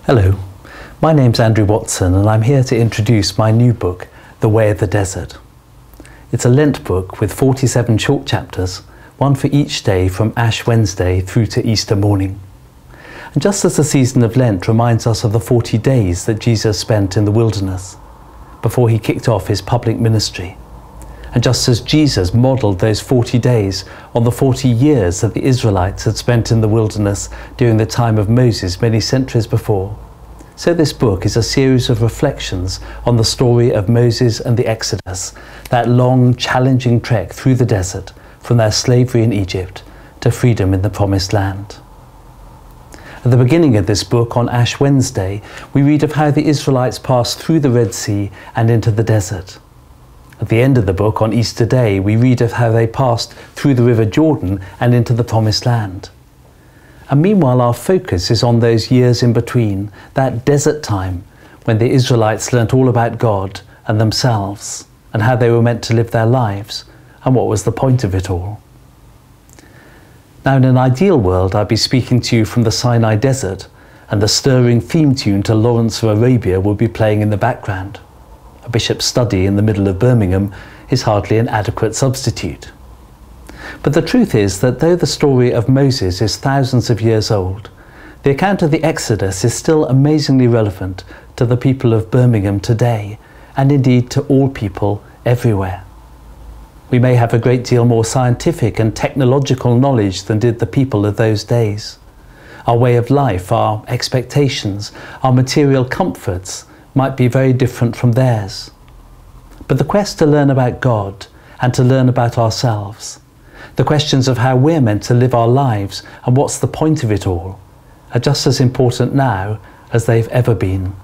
Hello, my name's Andrew Watson and I'm here to introduce my new book, The Way of the Desert. It's a Lent book with 47 short chapters, one for each day from Ash Wednesday through to Easter morning. And just as the season of Lent reminds us of the 40 days that Jesus spent in the wilderness before he kicked off his public ministry, and just as Jesus modelled those 40 days on the 40 years that the Israelites had spent in the wilderness during the time of Moses many centuries before, so this book is a series of reflections on the story of Moses and the Exodus, that long, challenging trek through the desert from their slavery in Egypt to freedom in the Promised Land. At the beginning of this book, on Ash Wednesday, we read of how the Israelites passed through the Red Sea and into the desert. At the end of the book, on Easter Day, we read of how they passed through the River Jordan and into the Promised Land. And meanwhile, our focus is on those years in between, that desert time when the Israelites learnt all about God and themselves and how they were meant to live their lives and what was the point of it all. Now, in an ideal world, I'd be speaking to you from the Sinai Desert and the stirring theme tune to Lawrence of Arabia will be playing in the background. A bishop's study in the middle of Birmingham is hardly an adequate substitute. But the truth is that though the story of Moses is thousands of years old, the account of the Exodus is still amazingly relevant to the people of Birmingham today, and indeed to all people everywhere. We may have a great deal more scientific and technological knowledge than did the people of those days. Our way of life, our expectations, our material comforts might be very different from theirs. But the quest to learn about God and to learn about ourselves, the questions of how we're meant to live our lives and what's the point of it all, are just as important now as they've ever been.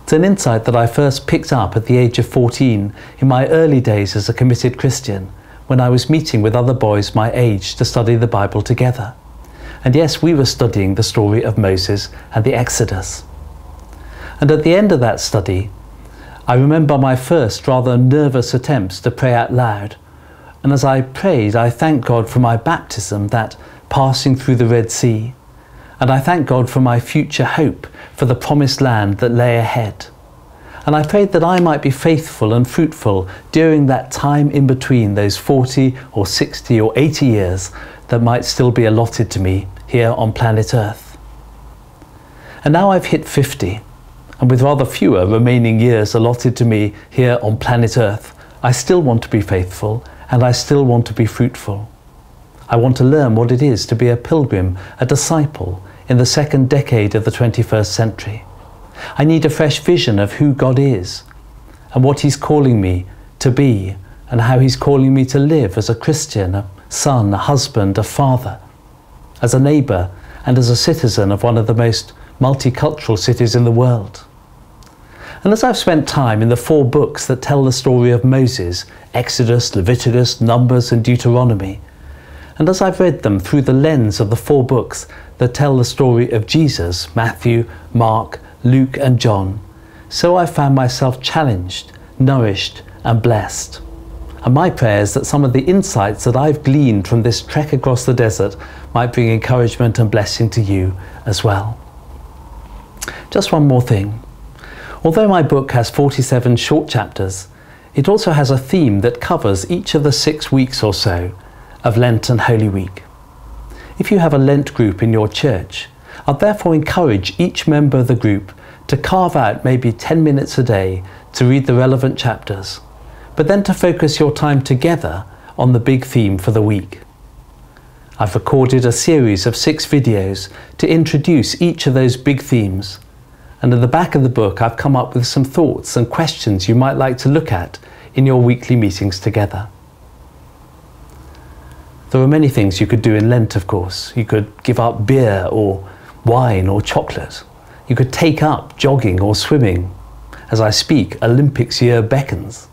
It's an insight that I first picked up at the age of 14 in my early days as a committed Christian, when I was meeting with other boys my age to study the Bible together. And yes, we were studying the story of Moses and the Exodus. And at the end of that study, I remember my first rather nervous attempts to pray out loud. And as I prayed, I thanked God for my baptism, that passing through the Red Sea. And I thanked God for my future hope, for the promised land that lay ahead. And I prayed that I might be faithful and fruitful during that time in between those 40 or 60 or 80 years that might still be allotted to me here on planet Earth. And now I've hit 50. And with rather fewer remaining years allotted to me here on planet Earth, I still want to be faithful and I still want to be fruitful. I want to learn what it is to be a pilgrim, a disciple in the second decade of the 21st century. I need a fresh vision of who God is and what He's calling me to be and how He's calling me to live as a Christian, a son, a husband, a father, as a neighbour and as a citizen of one of the most multicultural cities in the world. And as I've spent time in the 4 books that tell the story of Moses, Exodus, Leviticus, Numbers and Deuteronomy, and as I've read them through the lens of the 4 books that tell the story of Jesus, Matthew, Mark, Luke and John, so I found myself challenged, nourished and blessed. And my prayer is that some of the insights that I've gleaned from this trek across the desert might bring encouragement and blessing to you as well. Just one more thing. Although my book has 47 short chapters, it also has a theme that covers each of the 6 weeks or so of Lent and Holy Week. If you have a Lent group in your church, I'd therefore encourage each member of the group to carve out maybe 10 minutes a day to read the relevant chapters, but then to focus your time together on the big theme for the week. I've recorded a series of 6 videos to introduce each of those big themes. And at the back of the book, I've come up with some thoughts and questions you might like to look at in your weekly meetings together. There are many things you could do in Lent, of course. You could give up beer or wine or chocolate. You could take up jogging or swimming. As I speak, Olympics year beckons.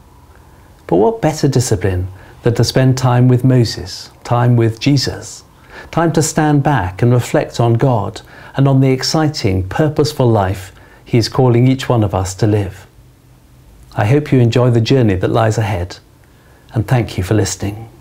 But what better discipline than to spend time with Moses, time with Jesus, time to stand back and reflect on God and on the exciting, purposeful life He is calling each one of us to live. I hope you enjoy the journey that lies ahead, and thank you for listening.